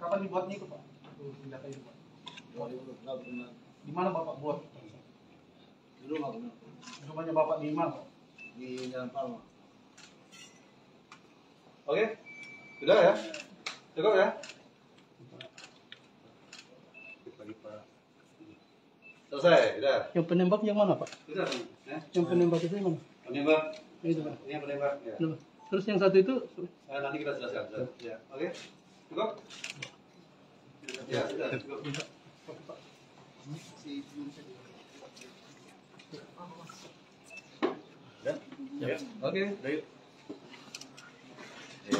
Kapan dibuatnya itu Pak? Senjata itu Pak? Di mana Bapak buat? Di rumah benar. Rumahnya Bapak di mana Pak? Di Jalan Palma. Oke, sudah ya? Cukup ya? Selesai, sudah. Yang penembak yang mana Pak? Sudah, ya? Yang penembak itu yang mana? Penembak. Itu Pak. Ini yang penembak. Ya. Terus yang satu itu? Nanti kita jelaskan. Ya, oke. Cukup? Ya, sudah. Cukup. Ya, oke. Baik. Ya.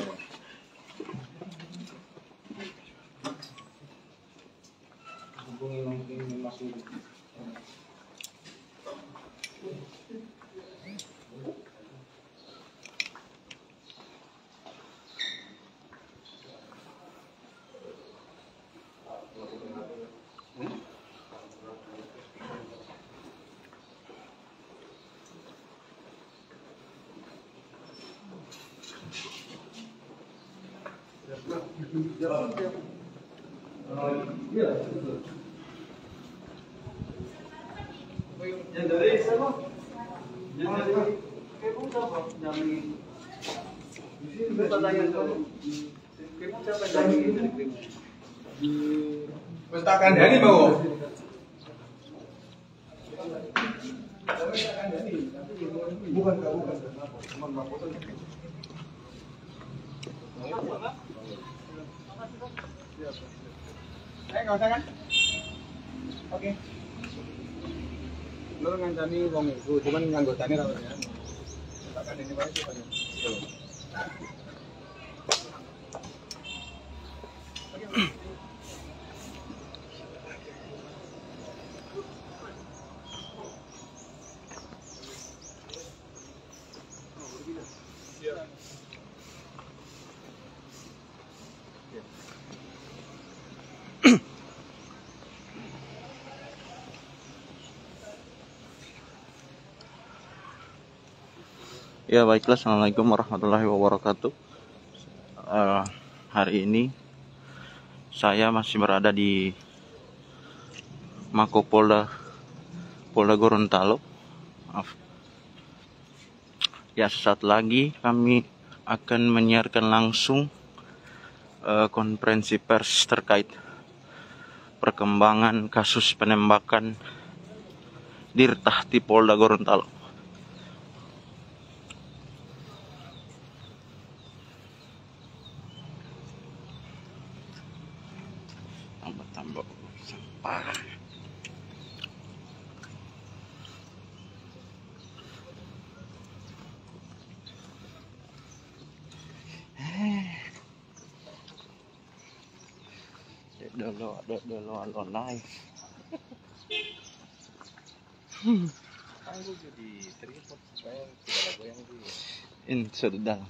Hubungi masuk. Yang dari siapa? Yang dari Kemu siapa? Dari pertanyaan kamu. Kemu siapa dari Kemu? Pestakan Dani mau. Bukan. Cuma Mbak foto. Nggak usah kan? Oke. Lo ngancani wong iku, cuman anggotane ra ya. Pestakan ini wae sih. Ya baiklah, assalamualaikum warahmatullahi wabarakatuh. Hari ini saya masih berada di Mako Polda Gorontalo. Maaf. Ya, sesaat lagi kami akan menyiarkan langsung konferensi pers terkait perkembangan kasus penembakan Dirtahti Polda Gorontalo. Tambah sampah. Dulu online. Aku jadi tripod supaya tidak goyang dulu. Ini sudah dalam.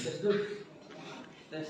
Tes dulu. Tes.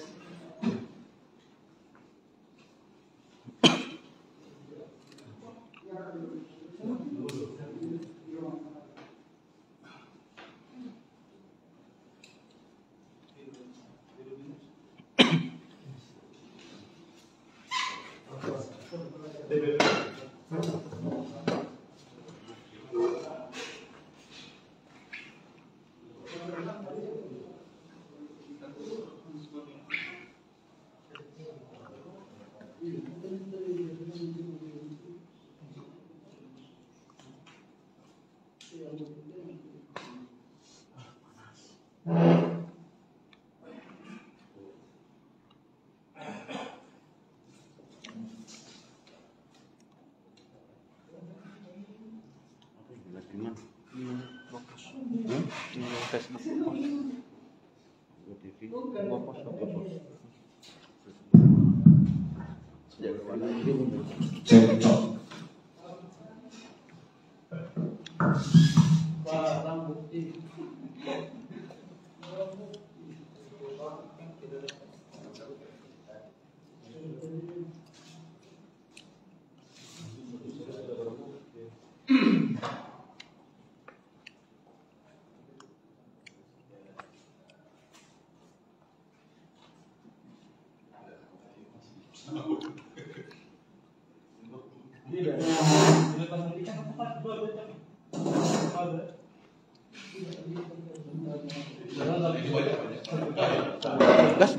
Cekcok. Barang bukti. Gas.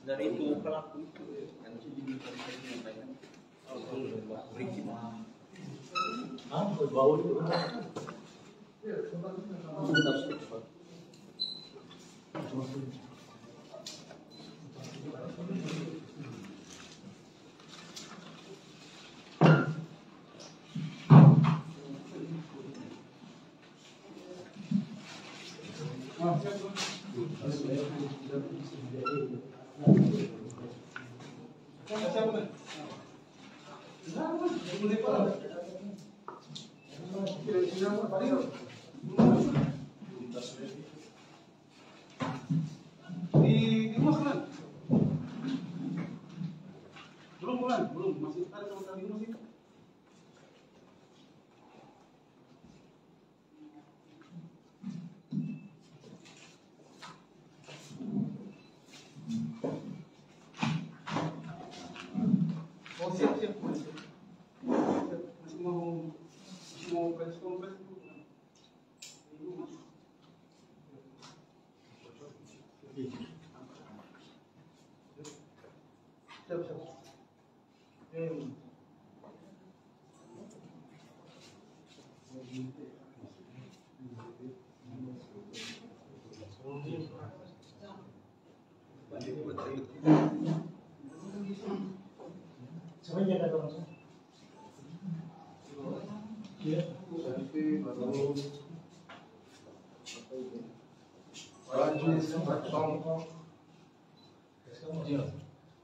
Dari itu pelaku itu yang jadi menyampaikan bau itu.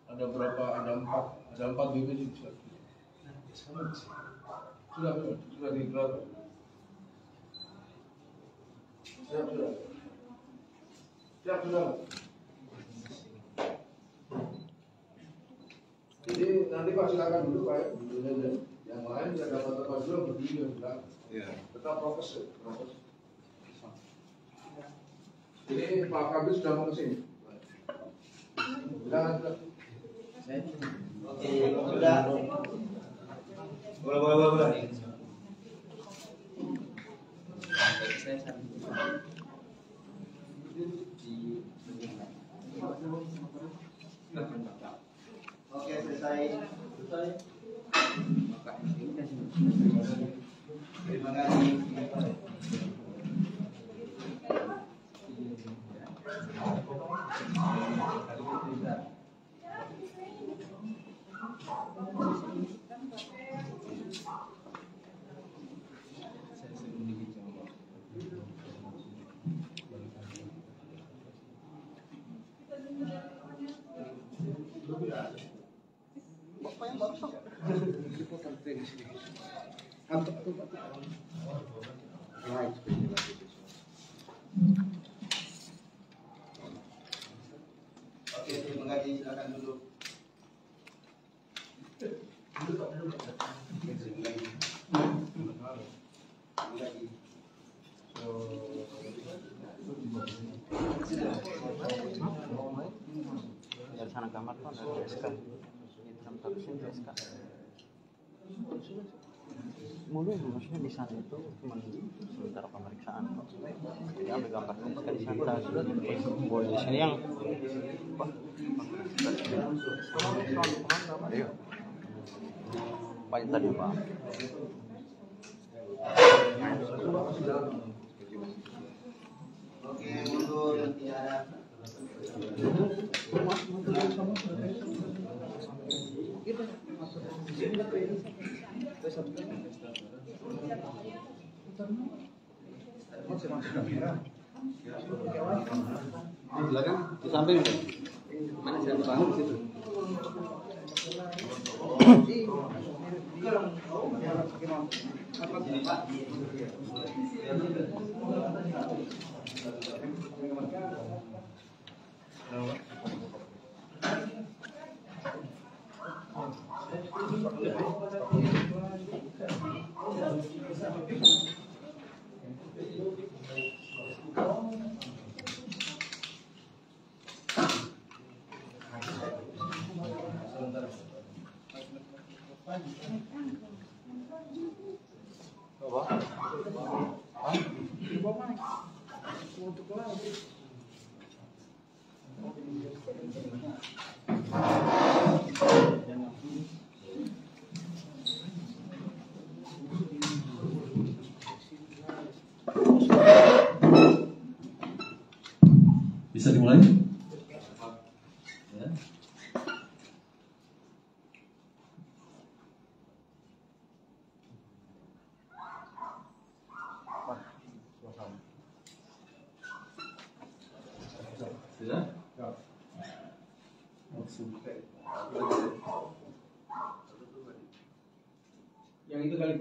Ada berapa? Ada empat BPD. Sudah digelar. Siap sudah. Jadi nanti Pak silakan dulu Pak. Yang lain yang dapat tempat dulu berdiri ya sudah. Tetap prokes. Ini Pak Kabir sudah mau kesini. Silakan. Oke, sudah. Boleh. Oke, selesai. Terima kasih. Oke, terima kasih. Silakan duduk. Dari sana kamar tuh ada SK. Tempat sini SK. Mulu maksudnya di sana itu cuma sementara pemeriksaan. Jadi ambil gambar SK di sana. Boleh di sini yang Ayo. Pak tadi Pak. Oke, mundur tiara. Di belakang, di samping. Mana siapa bangun situ? Bisa dimulai? Ya. Sudah? Yang itu kali.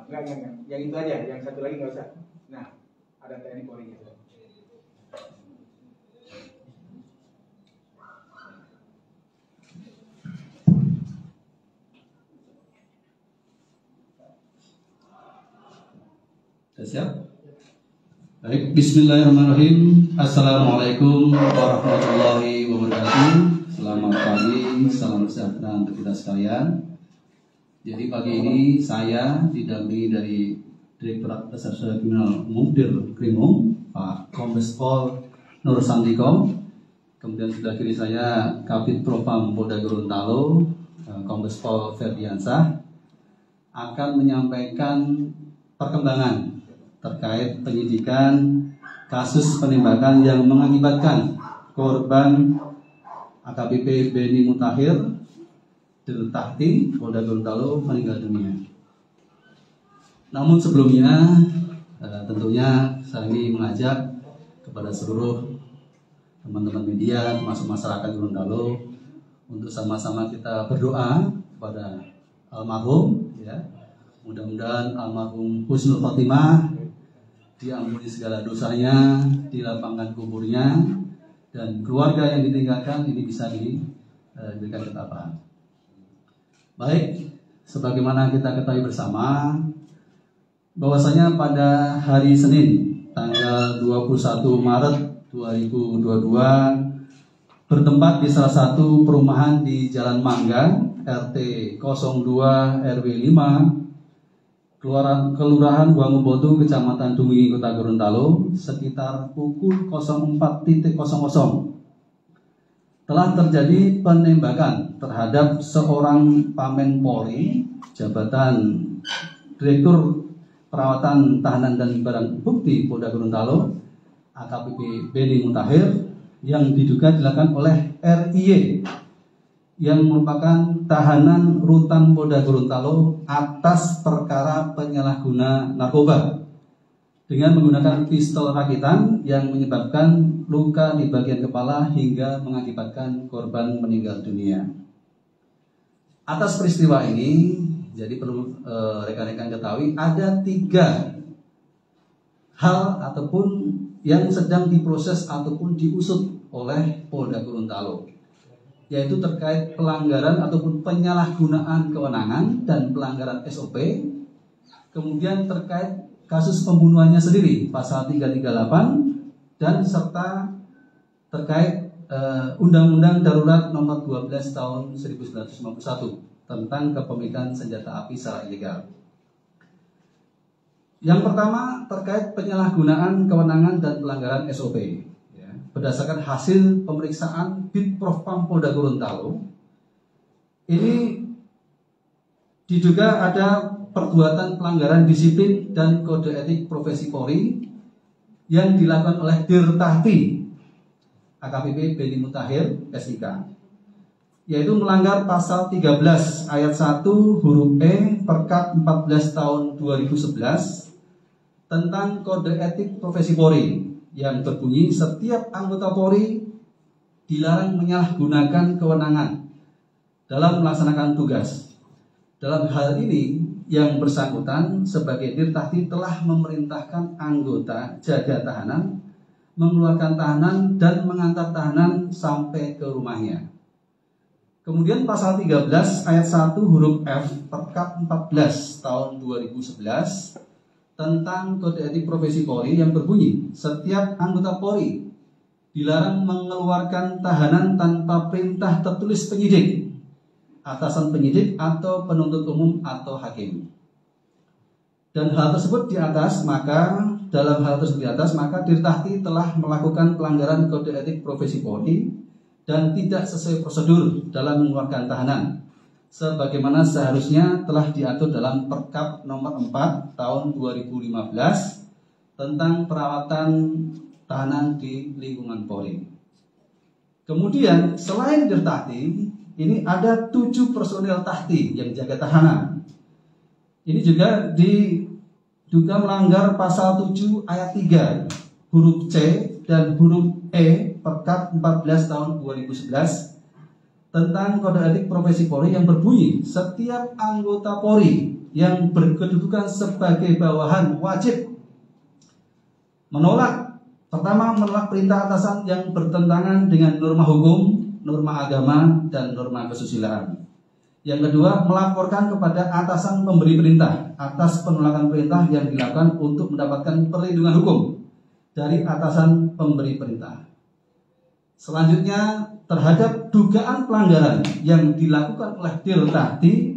Enggak. Yang itu aja, yang satu lagi nggak usah. Nah, ada TNI Polri gitu. Sudah siap? Baik, bismillahirrahmanirrahim. Assalamualaikum warahmatullahi wabarakatuh. Selamat pagi, salam sejahtera untuk kita sekalian. Jadi pagi ini saya didampingi dari Direktorat Reserse Kriminal Umum Dirkrimum, Pak Kombes Pol Nur Santiko. Kemudian sebelah kiri saya Kabid Propam Polda Gorontalo, Kombes Pol Ferdiansah, akan menyampaikan perkembangan terkait penyidikan kasus penembakan yang mengakibatkan korban AKBP Beni Mutahir Dirtahti Polda Gorontalo meninggal dunia. Namun sebelumnya tentunya saya ingin mengajak kepada seluruh teman-teman media termasuk masyarakat Gorontalo untuk sama-sama kita berdoa kepada almarhum, ya. Mudah-mudahan almarhum husnul khotimah, diampuni segala dosanya, dilapangkan kuburnya, dan keluarga yang ditinggalkan ini bisa diberikan ketabahan. Baik, sebagaimana kita ketahui bersama bahwasanya pada hari Senin tanggal 21 Maret 2022 bertempat di salah satu perumahan di Jalan Mangga RT 02 RW 5 Kelurahan Wangubotu Kecamatan Dumigi Kota Gorontalo sekitar pukul 04.00 telah terjadi penembakan terhadap seorang Pamen Polri jabatan Direktur Perawatan Tahanan dan Barang Bukti Polda Gorontalo AKBP Beni Mutahir yang diduga dilakukan oleh RIY yang merupakan tahanan rutan Polda Gorontalo atas perkara penyalahguna narkoba dengan menggunakan pistol rakitan yang menyebabkan luka di bagian kepala hingga mengakibatkan korban meninggal dunia. Atas peristiwa ini, jadi perlu rekan-rekan ketahui ada 3 hal ataupun yang sedang diproses ataupun diusut oleh Polda Gorontalo, yaitu terkait pelanggaran ataupun penyalahgunaan kewenangan dan pelanggaran SOP, kemudian terkait kasus pembunuhannya sendiri pasal 338 dan serta terkait Undang-Undang Darurat Nomor 12 Tahun 1951 tentang kepemilikan senjata api secara ilegal. Yang pertama terkait penyalahgunaan kewenangan dan pelanggaran SOP. Ya, berdasarkan hasil pemeriksaan Bid Profpam Polda Gorontalo, ini diduga ada perbuatan pelanggaran disiplin dan kode etik profesi Polri yang dilakukan oleh Dirtahti AKBP Beni Mutahir SIK, yaitu melanggar pasal 13 ayat 1 huruf E Perkap 14 tahun 2011 tentang kode etik profesi Polri yang berbunyi setiap anggota Polri dilarang menyalahgunakan kewenangan dalam melaksanakan tugas. Dalam hal ini yang bersangkutan sebagai Dirtahti telah memerintahkan anggota jaga tahanan mengeluarkan tahanan dan mengantar tahanan sampai ke rumahnya. Kemudian pasal 13 ayat 1 huruf F Perkap 14 tahun 2011 tentang kode etik profesi Polri yang berbunyi setiap anggota Polri dilarang mengeluarkan tahanan tanpa perintah tertulis penyidik, atasan penyidik atau penuntut umum atau hakim. Dan hal tersebut di atas, maka Dirtahti telah melakukan pelanggaran kode etik profesi Polri dan tidak sesuai prosedur dalam mengeluarkan tahanan sebagaimana seharusnya telah diatur dalam Perkap nomor 4 tahun 2015 tentang perawatan tahanan di lingkungan Polri. Kemudian selain Dirtahti, ini ada 7 personil Tahti yang jaga tahanan. Ini juga diduga melanggar pasal 7 ayat 3 huruf C dan huruf E Perkap 14 tahun 2011 tentang kode etik profesi Polri yang berbunyi setiap anggota Polri yang berkedudukan sebagai bawahan wajib menolak perintah atasan yang bertentangan dengan norma hukum, norma agama, dan norma kesusilaan. Yang kedua, melaporkan kepada atasan pemberi perintah atas penolakan perintah yang dilakukan untuk mendapatkan perlindungan hukum dari atasan pemberi perintah. Selanjutnya, terhadap dugaan pelanggaran yang dilakukan oleh Dirtahti,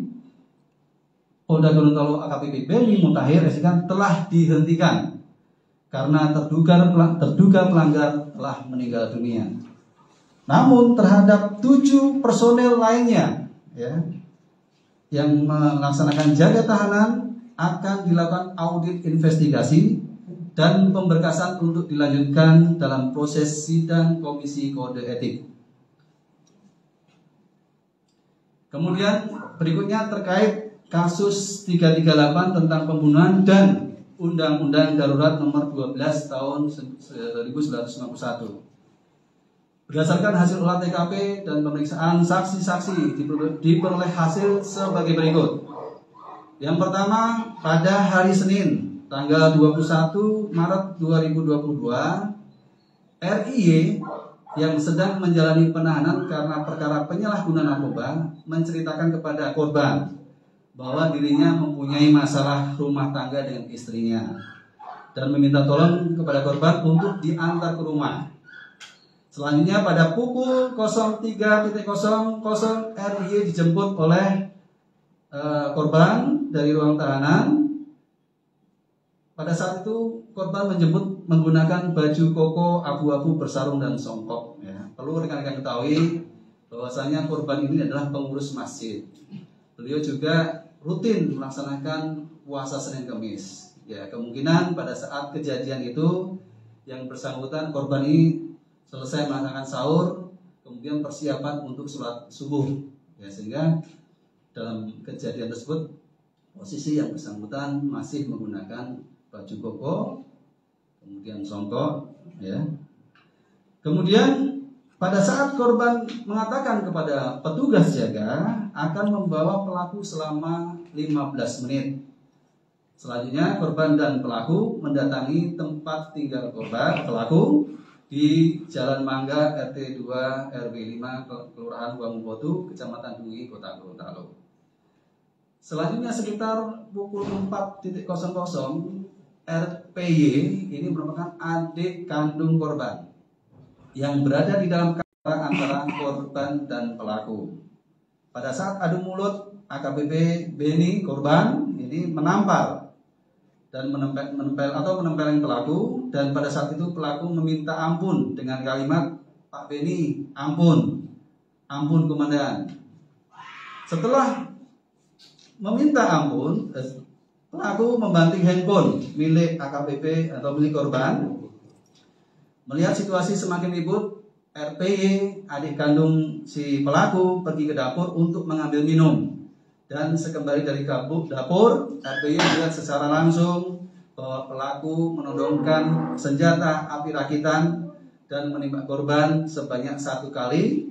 Polda Gorontalo AKBP Beni Mutahir SK telah dihentikan karena terduga pelanggar telah meninggal dunia. Namun terhadap 7 personel lainnya ya, yang melaksanakan jaga tahanan akan dilakukan audit investigasi dan pemberkasan untuk dilanjutkan dalam proses sidang Komisi Kode Etik. Kemudian berikutnya terkait kasus 338 tentang pembunuhan dan Undang-Undang Darurat Nomor 12 Tahun 1991. Berdasarkan hasil olah TKP dan pemeriksaan saksi-saksi diperoleh hasil sebagai berikut. Yang pertama, pada hari Senin tanggal 21 Maret 2022, RIY yang sedang menjalani penahanan karena perkara penyalahgunaan narkoba menceritakan kepada korban bahwa dirinya mempunyai masalah rumah tangga dengan istrinya dan meminta tolong kepada korban untuk diantar ke rumah. Selanjutnya pada pukul 03.00 RIY dijemput oleh korban dari ruang tahanan. Pada saat itu korban menjemput menggunakan baju koko abu-abu bersarung dan songkok. Ya. Perlu rekan-rekan ketahui bahwasanya korban ini adalah pengurus masjid. Beliau juga rutin melaksanakan puasa Senin Kamis. Ya, kemungkinan pada saat kejadian itu yang bersangkutan korban ini selesai melaksanakan sahur, kemudian persiapan untuk sholat subuh. Ya, sehingga dalam kejadian tersebut posisi yang bersangkutan masih menggunakan baju koko, kemudian songkok, ya. Kemudian pada saat korban mengatakan kepada petugas jaga akan membawa pelaku selama 15 menit. Selanjutnya korban dan pelaku mendatangi tempat tinggal korban pelaku di Jalan Mangga RT 2 RW 5 Kelurahan Wangubotu, Kecamatan Dui, Kota Gorontalo. Selanjutnya sekitar pukul 4.00 RPY ini merupakan adik kandung korban yang berada di dalam kamar antara korban dan pelaku. Pada saat adu mulut, AKBP Beni korban ini menampar dan menempeleng pelaku, dan pada saat itu pelaku meminta ampun dengan kalimat, "Pak Beni, ampun komandan." Setelah meminta ampun, pelaku membanting handphone milik AKBP atau milik korban. Melihat situasi semakin ribut, RPY, adik kandung si pelaku, pergi ke dapur untuk mengambil minum. Dan sekembali dari dapur, RPY melihat secara langsung bahwa pelaku menodongkan senjata api rakitan dan menembak korban sebanyak 1 kali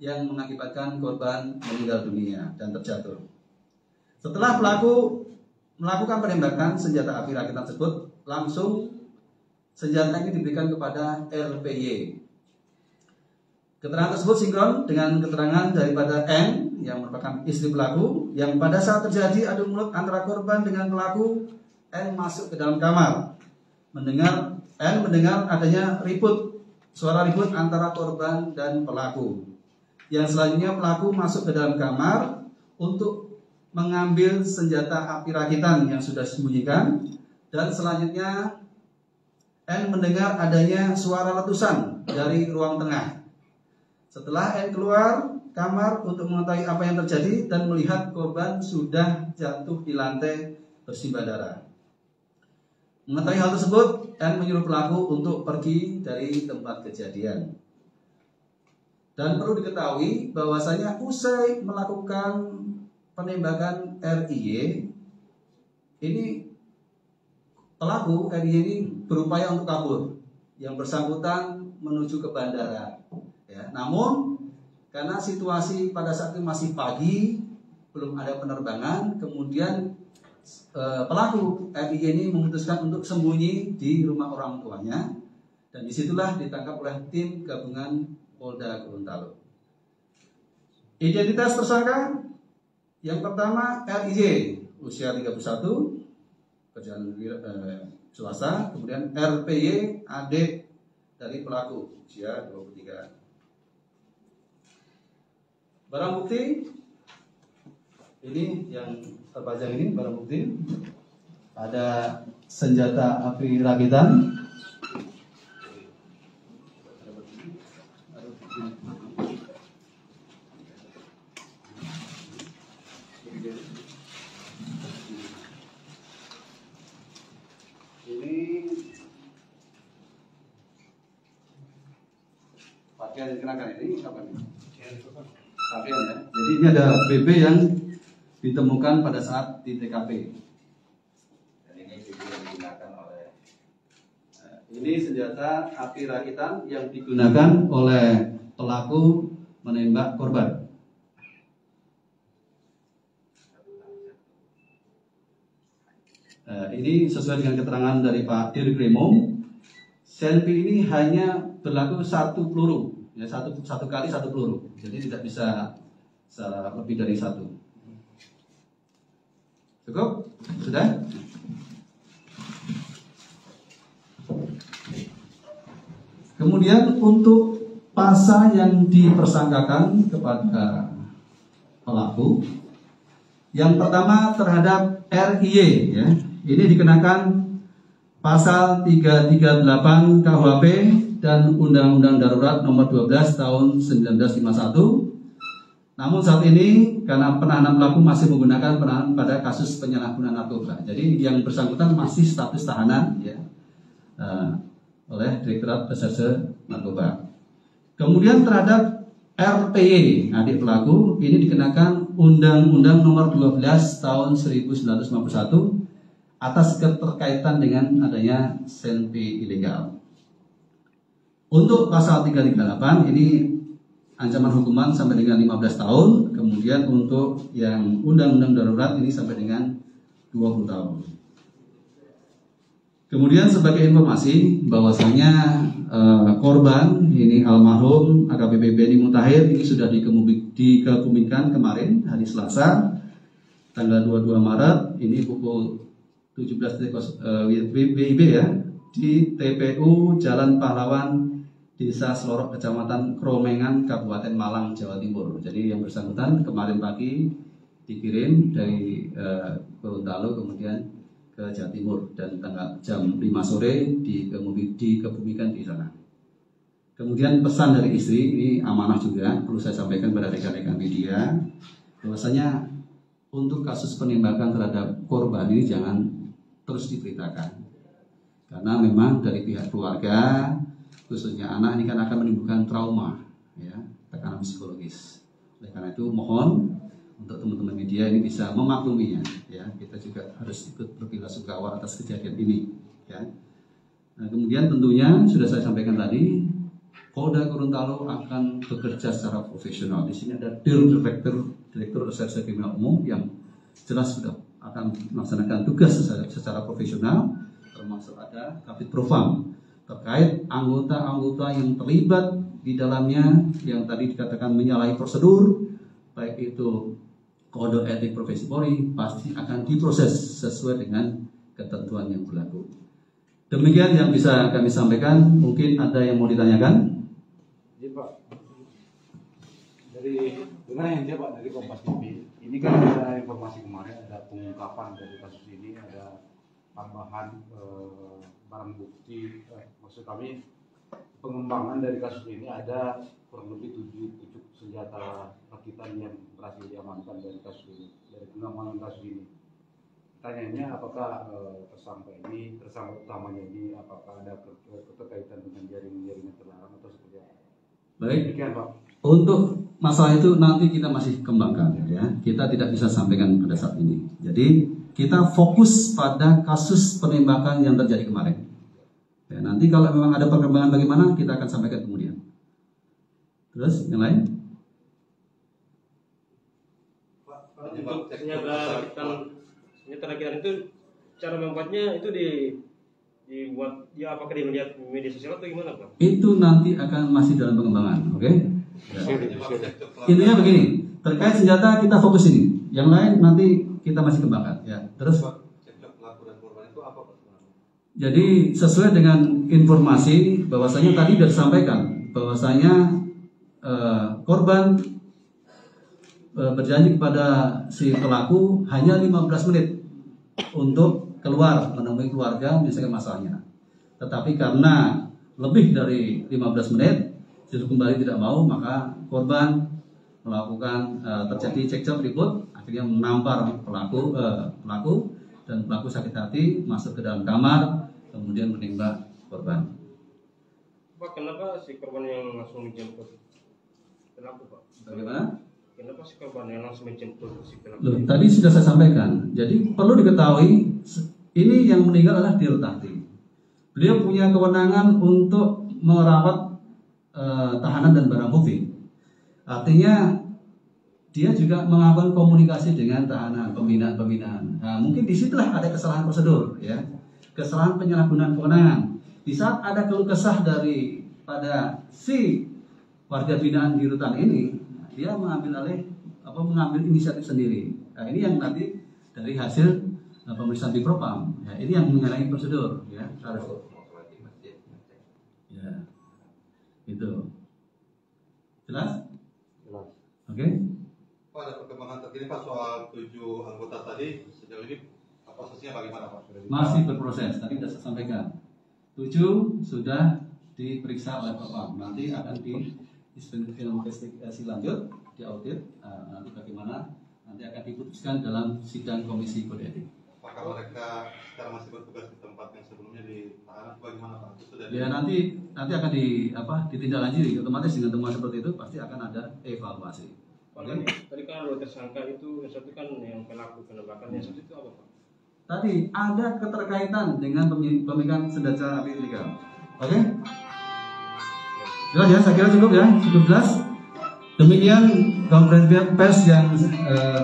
yang mengakibatkan korban meninggal dunia dan terjatuh. Setelah pelaku melakukan penembakan senjata api rakitan tersebut, langsung senjata ini diberikan kepada RPY. Keterangan tersebut sinkron dengan keterangan daripada N yang merupakan istri pelaku, yang pada saat terjadi adu mulut antara korban dengan pelaku, N masuk ke dalam kamar. N mendengar adanya suara ribut antara korban dan pelaku. Yang selanjutnya pelaku masuk ke dalam kamar untuk mengambil senjata api rakitan yang sudah disembunyikan, dan selanjutnya N mendengar adanya suara letusan dari ruang tengah. Setelah N keluar kamar untuk mengetahui apa yang terjadi dan melihat korban sudah jatuh di lantai bersimbah darah. Mengetahui hal tersebut, N menyuruh pelaku untuk pergi dari tempat kejadian. Dan perlu diketahui bahwasanya usai melakukan penembakan RIY, ini pelaku RIY ini berupaya untuk kabur. Yang bersangkutan menuju ke bandara. Ya, namun karena situasi pada saat itu masih pagi, belum ada penerbangan, kemudian pelaku RIY ini memutuskan untuk sembunyi di rumah orang tuanya, dan disitulah ditangkap oleh tim gabungan Polda Gorontalo. Identitas tersangka yang pertama RIY, usia 31, kerjaan swasta. Kemudian RPY, adik dari pelaku, usia 23. Barang bukti Ini yang terpajang ini barang bukti. Ada senjata api rakitan. Ini pakaian yang dikenakan ini apa nih? Pakaian ya. Jadi ini ada BB yang ditemukan pada saat di TKP. Dan ini BB yang digunakan oleh ini senjata api rakitan yang digunakan oleh pelaku menembak korban. Ini sesuai dengan keterangan dari Pak Dir Krimum, senpi ini hanya berlaku satu peluru, ya satu kali satu peluru, jadi tidak bisa lebih dari satu. Cukup? Sudah? Kemudian untuk pasal yang dipersangkakan kepada pelaku, yang pertama terhadap RIY, ya. Ini dikenakan pasal 338 KUHP dan Undang-Undang Darurat Nomor 12 Tahun 1951. Namun saat ini karena penahanan pelaku masih menggunakan penahanan pada kasus penyalahgunaan narkoba. Jadi yang bersangkutan masih status tahanan, ya, oleh Direktorat Reserse Narkoba. Kemudian terhadap RPY, adik pelaku, ini dikenakan Undang-Undang Nomor 12 Tahun 1951 atas keterkaitan dengan adanya senpi ilegal. Untuk pasal 338 ini ancaman hukuman sampai dengan 15 tahun, kemudian untuk yang undang-undang darurat ini sampai dengan 20 tahun. Kemudian sebagai informasi bahwasanya korban ini almarhum AKBP Beni Mutahir ini sudah dikebumikan kemarin hari Selasa tanggal 22 Maret ini pukul 17.00 WIB ya di TPU Jalan Pahlawan Desa Selorok Kecamatan Kromengan Kabupaten Malang Jawa Timur. Jadi yang bersangkutan kemarin pagi dikirim dari Gorontalo kemudian ke Jawa Timur dan tanggal jam 5 sore dikebumikan di sana. Kemudian pesan dari istri ini amanah juga perlu saya sampaikan pada rekan-rekan media bahwasanya untuk kasus penembakan terhadap korban ini jangan terus diberitakan karena memang dari pihak keluarga khususnya anak ini kan akan menimbulkan trauma, ya, tekanan psikologis. Oleh karena itu mohon untuk teman-teman media ini bisa memakluminya, ya, kita juga harus ikut berbelasungkawa atas kejadian ini, ya. Nah, kemudian tentunya sudah saya sampaikan tadi Polda Gorontalo akan bekerja secara profesional. Di sini ada Direktur Reserse Kriminal Umum yang jelas sudah akan melaksanakan tugas secara profesional, termasuk ada Kabid Propam terkait anggota-anggota yang terlibat di dalamnya yang tadi dikatakan menyalahi prosedur, baik itu kode etik profesi Polri, pasti akan diproses sesuai dengan ketentuan yang berlaku. Demikian yang bisa kami sampaikan. Mungkin ada yang mau ditanyakan? Iya Pak, dari dengar yang Pak dari Kompas TV. Ini kan ada informasi kemarin ada pengungkapan dari kasus ini, ada tambahan barang bukti. Maksud kami pengembangan dari kasus ini ada kurang lebih 7 pucuk senjata rakitan yang berhasil diamankan dari kasus ini, dari pengembangan kasus ini. Pertanyaannya apakah tersangka utamanya ini apakah ada keterkaitan dengan jaringan terlarang atau seperti apa? Baik. Demikian Pak. Untuk masalah itu nanti kita masih kembangkan, ya. Kita tidak bisa sampaikan pada saat ini. Jadi kita fokus pada kasus penembakan yang terjadi kemarin. Ya, nanti kalau memang ada perkembangan bagaimana kita akan sampaikan kemudian. Terus yang lain? Untuk senjata rakitan itu cara membuatnya itu dibuat ya apakah di media sosial atau gimana Pak? Itu nanti akan masih dalam pengembangan, oke? Ya. Intinya begini, terkait senjata kita fokus ini, yang lain nanti kita masih kembangkan, ya. Terus pelaku dan korban itu apa Pak? Jadi sesuai dengan informasi bahwasanya tadi sudah disampaikan bahwasanya korban berjanji kepada si pelaku hanya 15 menit untuk keluar menemui keluarga menyelesaikan masalahnya. Tetapi karena lebih dari 15 menit justru kembali tidak mau, maka korban melakukan terjadi cekcok ribut, akhirnya menampar pelaku dan pelaku sakit hati masuk ke dalam kamar kemudian menembak korban. Pak, kenapa si korban yang langsung menjemput pelaku, Pak? Bagaimana? Kenapa si korban yang langsung menjemput si pelaku? Loh, tadi sudah saya sampaikan. Jadi perlu diketahui ini yang meninggal adalah Dirutati. Beliau punya kewenangan untuk merawat tahanan dan barang bukti. Artinya dia juga melakukan komunikasi dengan tahanan, pembinaan. Nah, mungkin disitulah ada kesalahan prosedur, ya, kesalahan penyalahgunaan kewenangan. Di saat ada keluh kesah pada si warga binaan di rutan ini, dia mengambil inisiatif sendiri. Nah, ini yang nanti dari hasil pemeriksaan di Propam. Ya, ini yang menyalahi prosedur, ya, harus. Ya, itu jelas. Oke. Pak, ada perkembangan terkini Pak soal 7 anggota tadi, sejauh ini prosesnya bagaimana Pak? Masih berproses, tadi sudah saya sampaikan. 7 sudah diperiksa oleh Propam. Nanti akan investigasi lanjut, diaudit. Nanti bagaimana? Nanti akan diputuskan dalam sidang komisi kode etik. Apakah mereka sekarang masih bertugas di tempat yang sebelumnya di tahanan? Bagaimana Pak? Ya nanti akan ditindaklanjuti. Otomatis dengan temuan seperti itu pasti akan ada evaluasi. Pak, tadi kan ada tersangka itu, yang satu kan yang pelaku penembakan, yang satu itu apa Pak? Tadi ada keterkaitan dengan pemegang senjata api ilegal. Oke? Jelas ya, saya kira cukup jelas. Demikian konferensi pers yang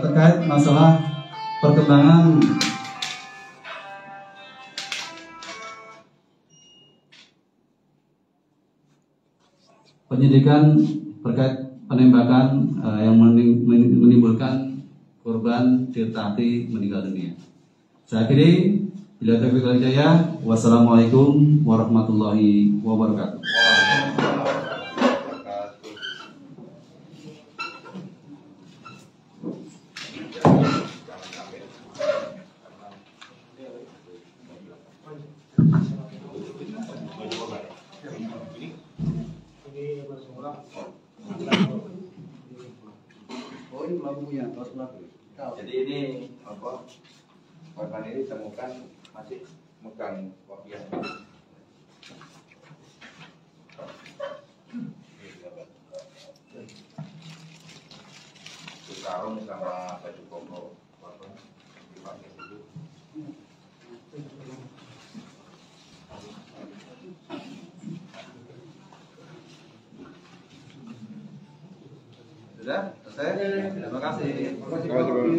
terkait masalah perkembangan penyidikan terkait penembakan yang menimbulkan korban Dirutati meninggal dunia. Saya akhiri, bila taufiq wal hidayah. Wassalamualaikum warahmatullahi wabarakatuh. Oh, ini pelakunya, kaos pelaku. Jadi ini apa? Korban ini ditemukan masih megang kopiah. Sarung sama baju koko dipakai dulu. Sudah selesai? Terima kasih. Terima kasih.